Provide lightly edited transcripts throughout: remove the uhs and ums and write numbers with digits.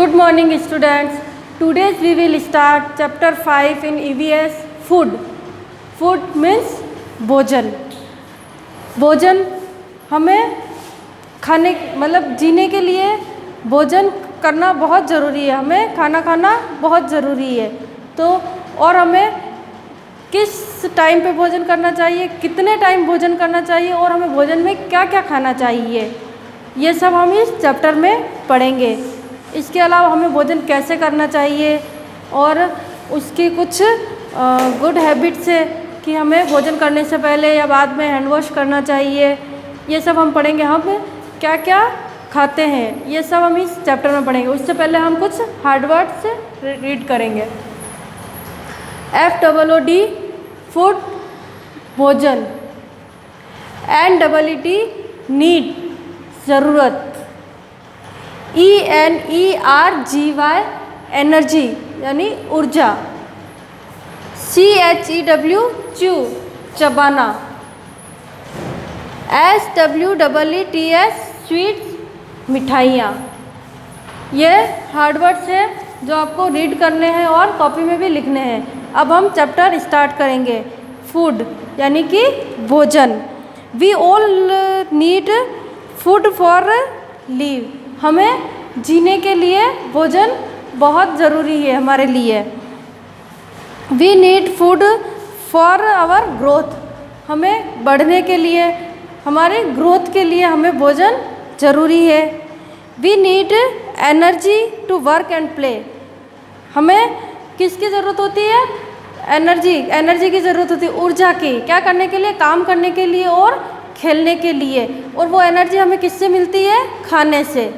Good morning students. Today we will start chapter 5 in EVS food. Food means भोजन. भोजन हमें खाने मतलब जीने के लिए भोजन करना बहुत ज़रूरी है. हमें खाना खाना बहुत ज़रूरी है. तो और हमें किस टाइम पे भोजन करना चाहिए, कितने टाइम भोजन करना चाहिए और हमें भोजन में क्या क्या खाना चाहिए, ये सब हम इस चैप्टर में पढ़ेंगे. इसके अलावा हमें भोजन कैसे करना चाहिए और उसकी कुछ गुड हैबिट्स है कि हमें भोजन करने से पहले या बाद में हैंड वॉश करना चाहिए. ये सब हम पढ़ेंगे. हम क्या क्या खाते हैं ये सब हम इस चैप्टर में पढ़ेंगे. उससे पहले हम कुछ हार्ड वर्ड्स रीड करेंगे. FOOD फूड भोजन, NEED नीड ज़रूरत, ENERGY एनर्जी यानी ऊर्जा, CHEW च्यू चबाना, SWEETS स्वीट्स मिठाइयाँ. ये हार्ड वर्ड्स है जो आपको रीड करने हैं और कॉपी में भी लिखने हैं. अब हम चैप्टर स्टार्ट करेंगे. फूड यानी कि भोजन. We all need food for live. हमें जीने के लिए भोजन बहुत ज़रूरी है हमारे लिए. We need food for our growth. हमें बढ़ने के लिए, हमारे ग्रोथ के लिए हमें भोजन ज़रूरी है. We need energy to work and play. हमें किसकी ज़रूरत होती है? एनर्जी की ज़रूरत होती है, ऊर्जा की. क्या करने के लिए? काम करने के लिए और खेलने के लिए. और वो एनर्जी हमें किससे मिलती है? खाने से.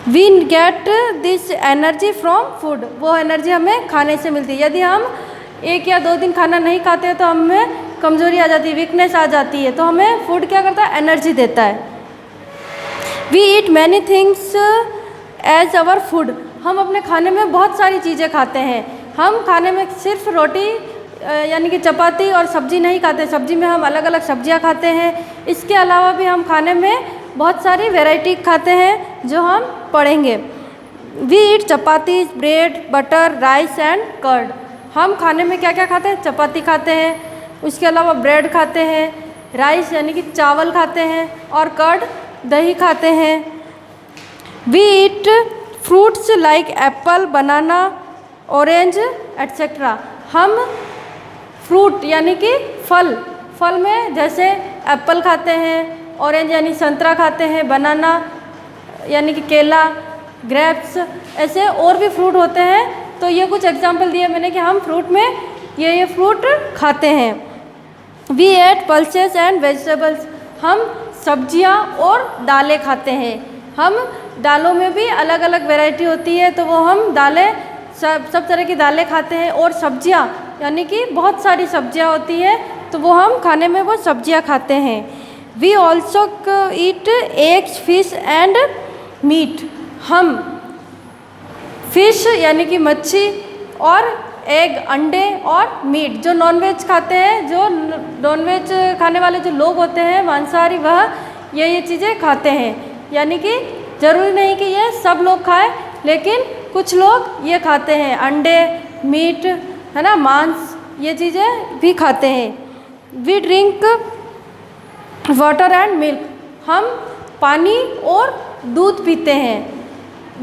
We get this energy from food. वो एनर्जी हमें खाने से मिलती है. यदि हम 1 या 2 दिन खाना नहीं खाते तो हमें कमज़ोरी आ जाती है, वीकनेस आ जाती है. तो हमें फूड क्या करता है? एनर्जी देता है. We eat many things as our food. हम अपने खाने में बहुत सारी चीज़ें खाते हैं. हम खाने में सिर्फ रोटी यानी कि चपाती और सब्ज़ी नहीं खाते. सब्ज़ी में हम अलग अलग सब्जियां खाते हैं. इसके अलावा भी हम खाने में बहुत सारी वैरायटी खाते हैं जो हम पढ़ेंगे. We eat chapati, bread, butter, rice and curd. हम खाने में क्या क्या खाते हैं? चपाती खाते हैं, उसके अलावा ब्रेड खाते हैं, राइस यानी कि चावल खाते हैं और कर्ड दही खाते हैं. We eat fruits like apple, banana, orange etcetera. हम फ्रूट यानी कि फल में जैसे एप्पल खाते हैं, ऑरेंज यानी संतरा खाते हैं, बनाना यानी कि केला, ग्रेप्स, ऐसे और भी फ्रूट होते हैं. तो ये कुछ एग्जाम्पल दिए मैंने कि हम फ्रूट में ये फ्रूट खाते हैं. We ate pulses and vegetables. हम सब्जियां और दालें खाते हैं. हम दालों में भी अलग अलग वैरायटी होती है तो वो हम दालें सब तरह की दालें खाते हैं. और सब्जियां यानी कि बहुत सारी सब्जियां होती है तो वो हम खाने में वो सब्जियां खाते हैं. We also eat eggs, fish and meat. हम फिश यानी कि मच्छी और एग अंडे और मीट जो नॉनवेज खाते हैं, जो नॉनवेज खाने वाले जो लोग होते हैं मांसाहारी, वह ये चीज़ें खाते हैं. यानी कि ज़रूरी नहीं कि ये सब लोग खाएं, लेकिन कुछ लोग ये खाते हैं. अंडे, मीट, है ना, मांस, ये चीज़ें भी खाते हैं. We drink water and milk. हम पानी और दूध पीते हैं.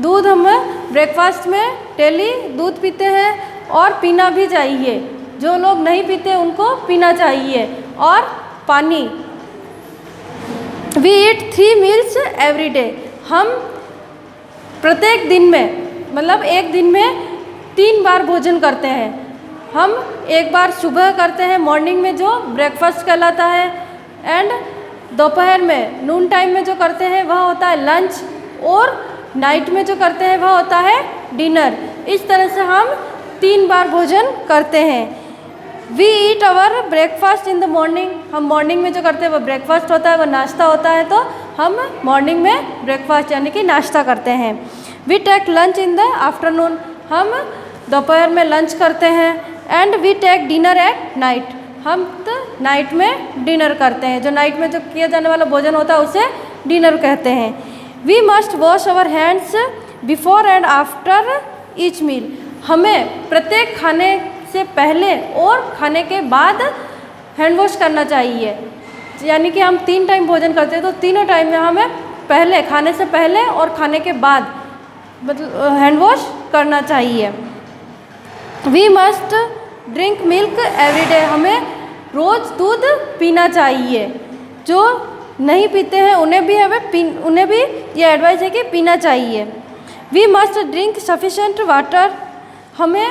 दूध हम ब्रेकफास्ट में डेली दूध पीते हैं और पीना भी चाहिए. जो लोग नहीं पीते उनको पीना चाहिए. और पानी. We eat 3 meals every day. हम प्रत्येक दिन में मतलब एक दिन में 3 बार भोजन करते हैं. हम एक बार सुबह करते हैं मॉर्निंग में जो ब्रेकफास्ट कहलाता है, एंड दोपहर में नून टाइम में जो करते हैं वह होता है लंच, और नाइट में जो करते हैं वह होता है डिनर. इस तरह से हम 3 बार भोजन करते हैं. We eat our breakfast in the morning. हम मॉर्निंग में जो करते हैं वह ब्रेकफास्ट होता है, वह नाश्ता होता है. तो हम मॉर्निंग में ब्रेकफास्ट यानी कि नाश्ता करते हैं. We take lunch in the afternoon. हम दोपहर में लंच करते हैं. And we take dinner at night. हम तो नाइट में डिनर करते हैं. जो नाइट में जो किया जाने वाला भोजन होता है उसे डिनर कहते हैं. We must wash our hands before and after each meal. हमें प्रत्येक खाने से पहले और खाने के बाद हैंड वॉश करना चाहिए। यानी कि हम 3 टाइम भोजन करते हैं तो तीनों टाइम में हमें पहले, खाने से पहले और खाने के बाद मतलब हैंड वॉश करना चाहिए। We must drink milk every day. हमें रोज़ दूध पीना चाहिए। जो नहीं पीते हैं उन्हें भी ये एडवाइस है कि पीना चाहिए। We must drink sufficient water. हमें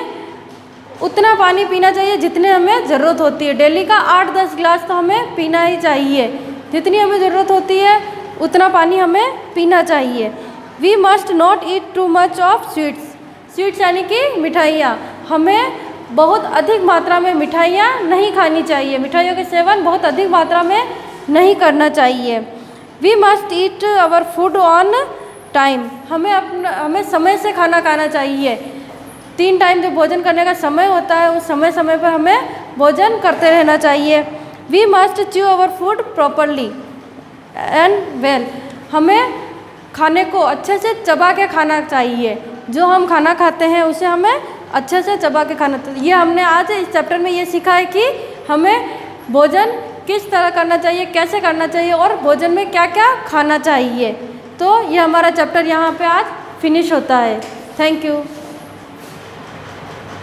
उतना पानी पीना चाहिए जितने हमें ज़रूरत होती है। डेली का 8-10 गिलास तो हमें पीना ही चाहिए। जितनी हमें ज़रूरत होती है उतना पानी हमें पीना चाहिए। We must not eat too much of sweets. Sweets यानी कि मिठाइयाँ। हमें बहुत अधिक मात्रा में मिठाइयाँ नहीं खानी चाहिए। मिठाइयों के सेवन बहुत अधिक मात्रा में नहीं करना चाहिए। We must eat our food on time. हमें समय से खाना खाना चाहिए। 3 टाइम जो भोजन करने का समय होता है उस समय पर हमें भोजन करते रहना चाहिए। We must chew our food properly and well. हमें खाने को अच्छे से चबा के खाना चाहिए। जो हम खाना खाते हैं उसे हमें अच्छे से चबा के खाना चाहिए। ये हमने आज इस चैप्टर में ये सीखा है कि हमें भोजन किस तरह करना चाहिए, कैसे करना चाहिए और भोजन में क्या क्या खाना चाहिए। तो ये हमारा चैप्टर यहाँ पे आज फिनिश होता है। Thank you.